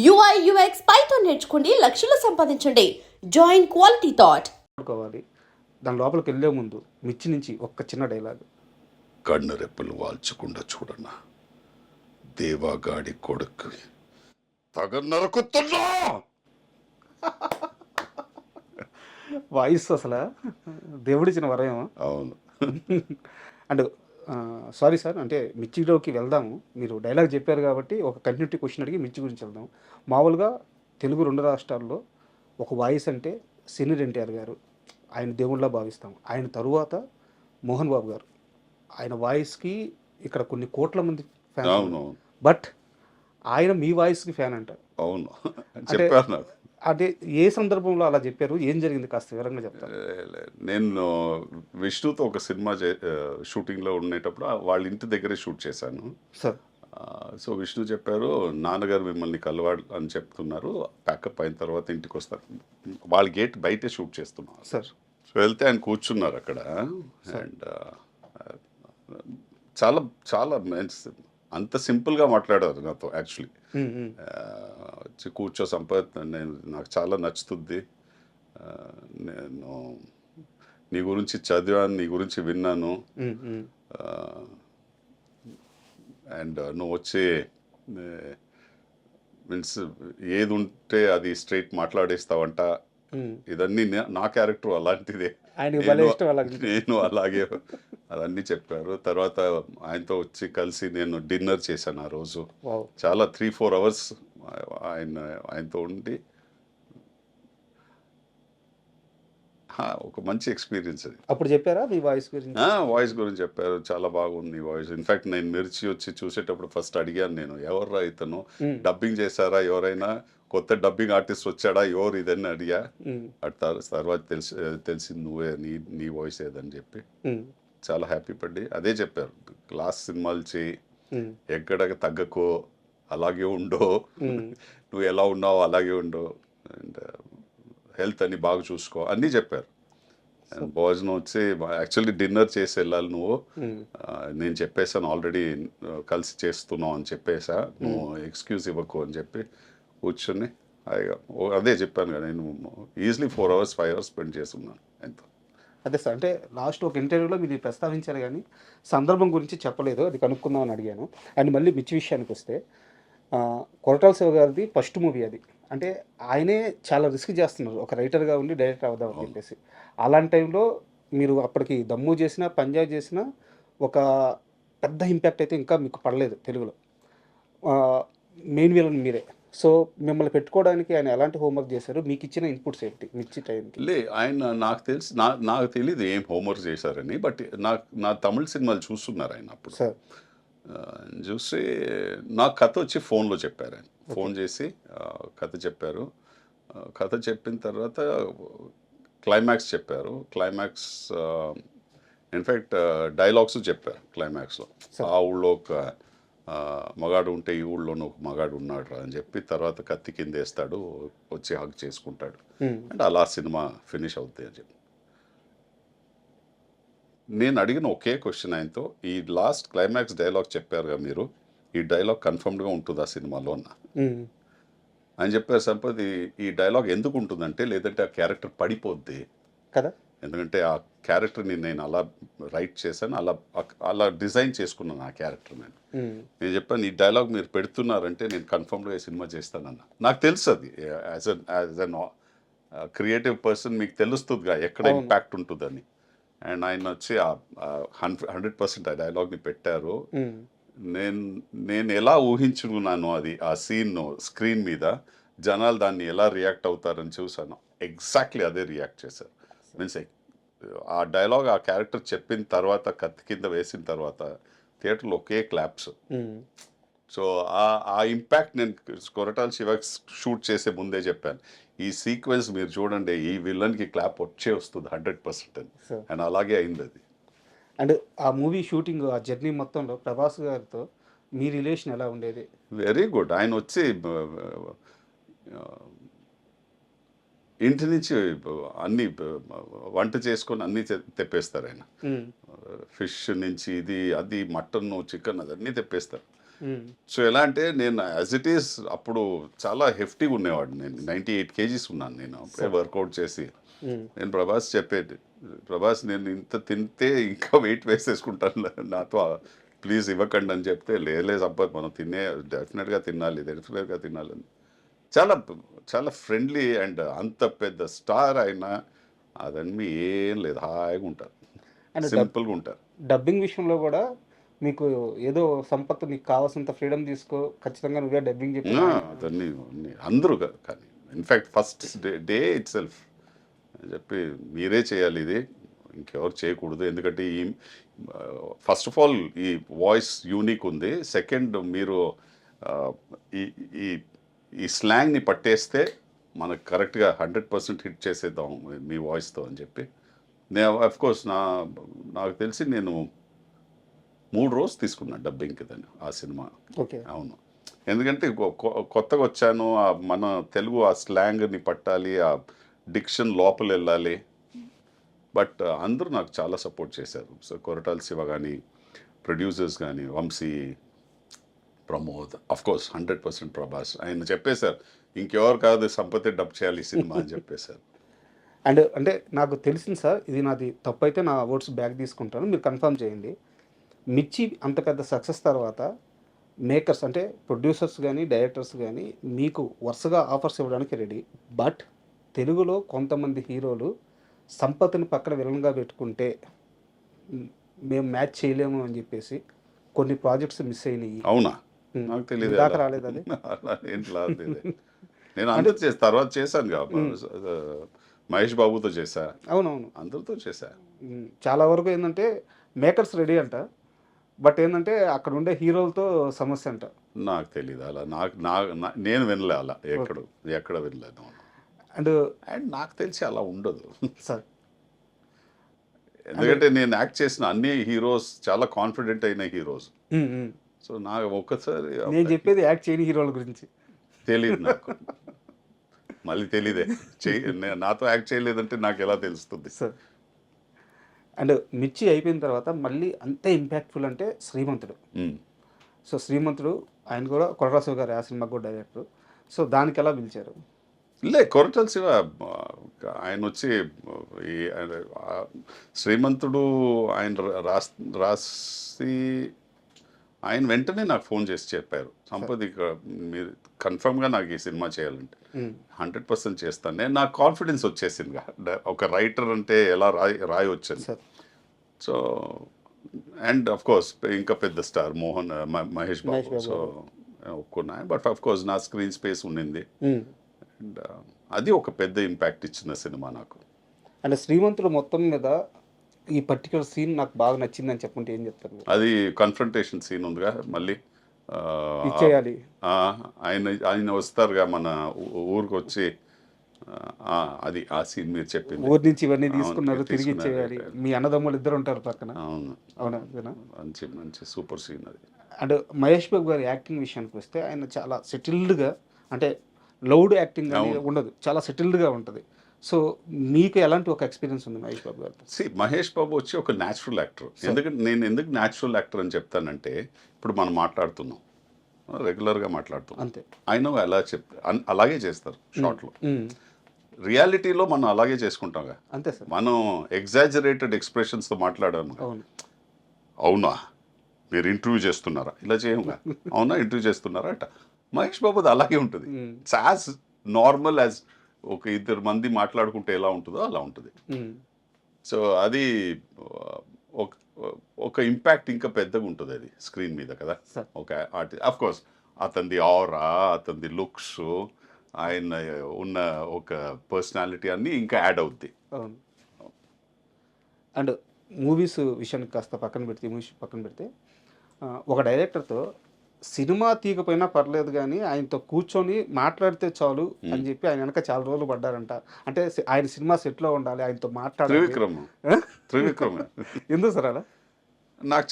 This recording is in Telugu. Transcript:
UI UX పైథాన్ నేర్చుకోండి లక్షలు సంపాదించండి. Join quality thought. అనుకోవాలి. దాని లోపలికి వెళ్ళే ముందు మిర్చి నుంచి ఒక్క చిన్న డైలాగ్. కన్ను రెప్పలు వాల్చకుండా చూడన్నా, దేవాగాడి కొడుకు తగ నరుకుతున్నా. వాయిస్ అసలు దేవుడిచ్చిన వరయం. అవును. అండ్ సారీ సార్, అంటే మిర్చిలోకి వెళ్దాము. మీరు డైలాగ్ చెప్పారు కాబట్టి ఒక కంటిన్యూటీ క్వశ్చన్ అడిగి మిర్చి గురించి వెళ్దాం. మామూలుగా తెలుగు 2 రాష్ట్రాల్లో ఒక వాయిస్ అంటే సీనియర్ ఎన్టీఆర్ గారు, ఆయన దేవుళ్ళ భావిస్తాం. ఆయన తరువాత మోహన్ బాబు గారు. ఆయన వాయిస్కి ఇక్కడ కొన్ని కోట్ల మంది ఫ్యాన్. అవును. బట్ ఆయన మీ వాయిస్కి ఫ్యాన్ అంటారు. అవును చెప్పారు నాకు. అంటే ఏ సందర్భంలో అలా చెప్పారు, ఏం జరిగింది కాస్త వివరంగా చెప్తారు. నేను విష్ణుతో ఒక సినిమా షూటింగ్లో ఉండేటప్పుడు వాళ్ళ ఇంటి దగ్గరే షూట్ చేశాను సార్. సో విష్ణు చెప్పారు, నాన్నగారు మిమ్మల్ని కలవాడు అని చెప్తున్నారు, ప్యాకప్ అయిన తర్వాత ఇంటికి వస్తారు. వాళ్ళ గేట్ బయటే షూట్ చేస్తున్నారు సార్. సో వెళ్తే ఆయన కూర్చున్నారు అక్కడ. అండ్ చాలా చాలా అంత సింపుల్గా మాట్లాడారు నాతో. యాక్చువల్లీ కూర్చో సంపత్, నాకు చాలా నచ్చుతుంది, నేను నీ గురించి చదివాను, నీ గురించి విన్నాను, అండ్ నువ్వు వచ్చి మీన్స్ ఏది ఉంటే అది స్ట్రైట్ మాట్లాడేస్తావంట. ఇదన్నీ నా క్యారెక్టర్ అలాంటిదే, నేను అలాగే అవన్నీ చెప్పారు. తర్వాత ఆయనతో వచ్చి కలిసి నేను డిన్నర్ చేశాను ఆ రోజు. చాలా 3-4 అవర్స్ ఆయనతో ఉండి ఒక మంచి ఎక్స్పీరియన్స్ అది. అప్పుడు చెప్పారా మీ వాయిస్ గురించి? వాయిస్ గురించి చెప్పారు, చాలా బాగుంది వాయిస్. ఇన్ఫాక్ట్ నేను మిర్చి వచ్చి చూసేటప్పుడు ఫస్ట్ అడిగాను, నేను ఎవర్రా ఇతను, డబ్బింగ్ చేశారా, ఎవరైనా కొత్త డబ్బింగ్ ఆర్టిస్ట్ వచ్చాడా, ఎవరు ఇదని అడిగా. తర్వాత తెలిసింది నువ్వే, నీ వాయిస్ ఏదని చెప్పి చాలా హ్యాపీ పడి అదే చెప్పారు, క్లాస్ సినిమాలు చేయి, ఎక్కడ తగ్గకో, అలాగే ఉండో, నువ్వు ఎలా ఉన్నావో అలాగే ఉండో, అండ్ హెల్త్ అని బాగా చూసుకో అన్నీ చెప్పారు. అండ్ భోజనం వచ్చి యాక్చువల్లీ డిన్నర్ చేసి వెళ్ళాలి నువ్వు, నేను చెప్పేసాను ఆల్రెడీ కలిసి చేస్తున్నావు అని చెప్పేసా, నువ్వు ఎక్స్క్యూజ్ ఇవ్వకు అని చెప్పి కూర్చొని అదే చెప్పాను కదా, నేను ఈజీలీ 4 అవర్స్ 5 అవర్స్ స్పెండ్ చేస్తున్నాను ఎంతో. అదే సార్, అంటే లాస్ట్ ఒక ఇంటర్వ్యూలో మీరు ప్రస్తావించారు కానీ సందర్భం గురించి చెప్పలేదు, అది కనుక్కుందామని అడిగాను. అండ్ మళ్ళీ మిర్చి విషయానికి వస్తే, కొరటాల శివ గారిది ఫస్ట్ మూవీ అది. అంటే ఆయనే చాలా రిస్క్ చేస్తున్నారు, ఒక రైటర్గా ఉండి డైరెక్టర్ అవుదాం అని చెప్పేసి. అలాంటి టైంలో మీరు అప్పటికి దమ్ము చేసినా పంజాబ్ చేసినా ఒక పెద్ద ఇంపాక్ట్ అయితే ఇంకా మీకు పడలేదు తెలుగులో. మెయిన్ విలన్ మీరే. సో మిమ్మల్ని పెట్టుకోవడానికి ఆయన ఎలాంటి హోంవర్క్ చేశారు, మీకు ఇచ్చిన ఇన్పుట్స్ ఏంటి మిర్చి టైంకి? ఆయన నాకు తెలిసి నాకు తెలియదు ఏం హోంవర్క్ చేశారని, బట్ నా తమిళ సినిమాలు చూస్తున్నారు ఆయన అప్పుడు. సార్ చూసి నాకు కథ వచ్చి ఫోన్లో చెప్పారు ఆయన. ఫోన్ చేసి కథ చెప్పారు. కథ చెప్పిన తర్వాత క్లైమాక్స్ చెప్పారు. క్లైమాక్స్ ఇన్ఫ్యాక్ట్ డైలాగ్స్ చెప్పారు క్లైమాక్స్లో. ఆ ఊళ్ళో ఒక మగాడు ఉంటే ఈ ఊళ్ళోనూ ఒక మగాడు ఉన్నాడు అని చెప్పి, తర్వాత కత్తి కింద వేస్తాడు, వచ్చి హగ్ చేసుకుంటాడు, అండ్ అలా సినిమా ఫినిష్ అవుతుంది అని చెప్పి. నేను అడిగిన ఒకే క్వశ్చన్ ఆయనతో, ఈ లాస్ట్ క్లైమాక్స్ డైలాగ్ చెప్పారుగా మీరు, ఈ డైలాగ్ కన్ఫర్మ్డ్గా ఉంటుంది ఆ సినిమాలో అన్న. ఆయన చెప్పారు, సంపత్ ఈ డైలాగ్ ఎందుకు ఉంటుందంటే, లేదంటే ఆ క్యారెక్టర్ పడిపోద్ది కదా, ఎందుకంటే ఆ క్యారెక్టర్ని నేను అలా రైట్ చేశాను, అలా డిజైన్ చేసుకున్నాను ఆ క్యారెక్టర్. నేను చెప్పాను, ఈ డైలాగ్ మీరు పెడుతున్నారంటే నేను కన్ఫర్మ్డ్గా ఈ సినిమా చేస్తానన్న. నాకు తెలుసు అది యాజ్ అన్ క్రియేటివ్ పర్సన్ మీకు తెలుస్తుందిగా ఎక్కడ ఇంపాక్ట్ ఉంటుందని. అండ్ ఆయన వచ్చి 100% ఆ డైలాగ్ని పెట్టారు. నేను ఎలా ఊహించుకున్నాను అది, ఆ సీన్ స్క్రీన్ మీద జనాలు దాన్ని ఎలా రియాక్ట్ అవుతారని చూసాను, ఎగ్జాక్ట్లీ అదే రియాక్ట్ చేశారు. మీన్స్ ఆ డైలాగ్ ఆ క్యారెక్టర్ చెప్పిన తర్వాత, కత్తి కింద వేసిన తర్వాత థియేటర్లో ఒకే క్లాప్స్. సో ఆ ఇంపాక్ట్ నేను కొరటాల శివ షూట్ చేసే ముందే చెప్పాను, ఈ సీక్వెన్స్ మీరు చూడండి, ఈ విలన్కి క్లాప్ వచ్చే వస్తుంది 100% అని. అండ్ అలాగే అయింది అది. అండ్ ఆ మూవీ షూటింగ్, ఆ జర్నీ మొత్తంలో ప్రభాస్ గారితో మీ రిలేషన్ ఎలా ఉండేది? Very good. ఆయన వచ్చి ఇంటి నుంచి అన్నీ వంట చేసుకొని అన్నీ తెప్పేస్తారు ఆయన. ఫిష్ నుంచి ఇది అది మటన్ చికెన్ అదన్నీ తెప్పేస్తారు. సో ఎలా అంటే నేను యాజ్ ఇట్ ఈస్ అప్పుడు చాలా హెఫ్టీగా ఉండేవాడు. నేను 98 kgs ఉన్నాను నేను అప్పుడే వర్కౌట్ చేసి. నేను ప్రభాస్ చెప్పేది, ప్రభాస్ నేను ఇంత తింటే ఇంకా వెయిట్ వేసేసుకుంటాను, నాతో ప్లీజ్ ఇవ్వకండి అని చెప్తే, లేలే సంపత్ మనం డెఫినెట్గా తినాలి అని. చాలా చాలా ఫ్రెండ్లీ అండ్ అంత పెద్ద స్టార్ అయినా అదన్నీ ఏం లేదు, హాయిగా ఉంటారు, సింపుల్గా ఉంటారు. డబ్బింగ్ విషయంలో కూడా మీకు ఏదో సంపత్ నీకు కావాల్సినంత ఫ్రీడమ్ తీసుకో, ఖచ్చితంగా నువ్వే డబ్బింగ్ చెప్పి అదన్నీ అందరూ కానీ in fact first day it self చెప్పి మీరే చేయాలి, ఇది ఇంకెవరు చేయకూడదు, ఎందుకంటే ఈ ఫస్ట్ ఆఫ్ ఆల్ ఈ వాయిస్ యూనిక్ ఉంది, సెకండ్ మీరు ఈ ఈ ఈ స్లాంగ్ని పట్టేస్తే మనకు కరెక్ట్గా 100% హిట్ చేసేద్దాం మీ వాయిస్తో అని చెప్పి. నేను అఫ్కోర్స్ నాకు తెలిసి నేను 3 రోజులు తీసుకున్నాను డబ్బింగ్కి దాన్ని ఆ సినిమా. ఓకే. అవును, ఎందుకంటే కొత్తగా వచ్చాను, మన తెలుగు ఆ స్లాంగ్ని పట్టాలి, ఆ డిక్షన్ లోపల వెళ్ళాలి. బట్ అందరూ నాకు చాలా సపోర్ట్ చేశారు. సో కొరటాల శివ కానీ, ప్రొడ్యూసర్స్ కానీ, వంశీ, ప్రమోద్, అఫ్కోర్స్ 100% ప్రభాస్. ఆయన చెప్పేశారు ఇంకెవరు కాదు సంపత్తి డబ్ చేయాలి ఈ సినిమా అని చెప్పేశారు. అండ్ అంటే నాకు తెలిసింది సార్, ఇది నాది తప్పు అయితే నా వర్డ్స్ బ్యాక్ తీసుకుంటాను, మీరు కన్ఫర్మ్ చేయండి. మిర్చి అంత పెద్ద సక్సెస్ తర్వాత మేకర్స్ అంటే ప్రొడ్యూసర్స్ కానీ డైరెక్టర్స్ కానీ మీకు వరుసగా ఆఫర్స్ ఇవ్వడానికి రెడీ. బట్ తెలుగులో కొంతమంది హీరోలు సంపత్ని పక్కన విలన్గా పెట్టుకుంటే మేము మ్యాచ్ చేయలేము అని చెప్పేసి కొన్ని ప్రాజెక్ట్స్ మిస్ అయినాయి. అవునా? నాకు తెలియదు, దాకా రాలేదు అది. ఏంటి రాలేదు. నేను అందరూ తర్వాత చేశాను కదా, మహేష్ బాబుతో చేశా, అవునవును, అందరితో చేశా. చాలా వరకు ఏంటంటే మేకర్స్ రెడీ అంట, బట్ ఏంటంటే అక్కడ ఉండే హీరోలతో సమస్య అంట. నాకు తెలియదు అలా, నేను వినలే అలా, ఎక్కడ వినలేదు. అండ్ నాకు తెలిసి అలా ఉండదు సార్, ఎందుకంటే నేను యాక్ట్ చేసిన అన్ని హీరోస్ చాలా కాన్ఫిడెంట్ అయిన హీరోస్. సో నాకు ఒక్కసారి నేను చెప్పేది యాక్ట్ చేయని హీరోల గురించి తెలియదు నాకు. మళ్ళీ తెలీదే, నాతో యాక్ట్ చేయలేదంటే నాకు ఎలా తెలుస్తుంది సార్. అండ్ మిర్చి అయిపోయిన తర్వాత మళ్ళీ అంతే ఇంపాక్ట్ఫుల్ అంటే శ్రీమంతుడు. సో శ్రీమంతుడు ఆయన కూడా కొరటాల శివ గారు ఆ సినిమాకు కూడా డైరెక్టర్. సో దానికి ఎలా పిలిచారు? కొరటాల శివ ఆయన వచ్చి శ్రీమంతుడు ఆయన రాసి ఆయన వెంటనే నాకు ఫోన్ చేసి చెప్పారు, సంపత్ మీరు కన్ఫర్మ్గా నాకు ఈ సినిమా చేయాలంటే 100% చేస్తాను. నాకు కాన్ఫిడెన్స్ వచ్చేసింది, ఒక రైటర్ అంటే ఎలా రాయొచ్చని. సో అండ్ అఫ్ కోర్స్ ఇంకా పెద్ద స్టార్ మహేష్ బాబు. సో ఒప్పుకున్నా, బట్ అఫ్ కోర్స్ నా స్క్రీన్ స్పేస్ ఉండింది. అండ్ అది ఒక పెద్ద ఇంపాక్ట్ ఇచ్చిన సినిమా నాకు. అంటే శ్రీమంతుడు మొత్తం మీద ఈ పర్టికులర్ సీన్ నాకు బాగా నచ్చిందని చెప్పుకుంటే ఏం చెప్తారు? అది కన్ఫ్రంటేషన్ సీన్ ఉందిగా, మళ్ళీ ఇచ్చేయాలి ఆయన వస్తారుగా మన ఊరికి వచ్చి, అది ఆ సీన్ మీరు చెప్పింది. ఊరి నుంచి ఇవన్నీ తీసుకున్నారు, తిరిగి ఇచ్చేయాలి. మీ అన్నదమ్ములు ఇద్దరు ఉంటారు పక్కన. అవునా? మంచి మంచి సూపర్ సీన్ అది. అండ్ మహేష్ బాబు గారి యాక్టింగ్ విషయానికి వస్తే ఆయన చాలా సెటిల్డ్గా, అంటే లౌడ్ యాక్టింగ్ అని ఉండదు, చాలా సెటిల్డ్గా ఉంటుంది. సో మీకు ఎలాంటి ఒక ఎక్స్పీరియన్స్ ఉంది మహేష్ బాబు గారితో? మహేష్ బాబు వచ్చి ఒక న్యాచురల్ యాక్టర్. ఎందుకంటే నేను ఎందుకు న్యాచురల్ యాక్టర్ అని చెప్తానంటే, ఇప్పుడు మనం మాట్లాడుతున్నాం, రెగ్యులర్గా మాట్లాడుతున్నాం, అంతే. ఆయన ఎలా అలాగే చేస్తారు షార్ట్లో. రియాలిటీలో మనం అలాగే చేసుకుంటాంగా, అంతే సార్. మనం ఎగ్జాజరేటెడ్ ఎక్స్ప్రెషన్స్తో మాట్లాడాము. అవునా మీరు ఇంటర్వ్యూ చేస్తున్నారా, ఇలా చేయముగా, అవునా ఇంటర్వ్యూ చేస్తున్నారా అట. మహేష్ బాబు అలాగే ఉంటుంది, ఇట్స్ యాజ్ నార్మల్ యాజ్ ఒక 2 మంది మాట్లాడుకుంటే ఎలా ఉంటుందో అలా ఉంటుంది. సో అది ఒక ఇంపాక్ట్ ఇంకా పెద్దగా ఉంటుంది అది స్క్రీన్ మీద కదా. ఒక ఆర్టిస్ట్ అఫ్ కోర్స్ అతనిది ఆరా, అతనిది లుక్స్, ఆయన ఉన్న ఒక పర్సనాలిటీ అన్నీ ఇంకా యాడ్ అవుద్ది. అవును. అండ్ మూవీస్ విషయానికి కాస్త పక్కన పెడితే ఒక డైరెక్టర్తో సినిమా తీయకపోయినా పర్లేదు కానీ ఆయనతో కూర్చొని మాట్లాడితే చాలు అని చెప్పి ఆయన వెనక చాలా రోజులు పడ్డారంట. అంటే ఆయన సినిమా సెట్లో ఉండాలి, ఆయనతో మాట్లాడాలి. త్రివిక్రమ్ ఎందుకు సార్ అలా? నాకు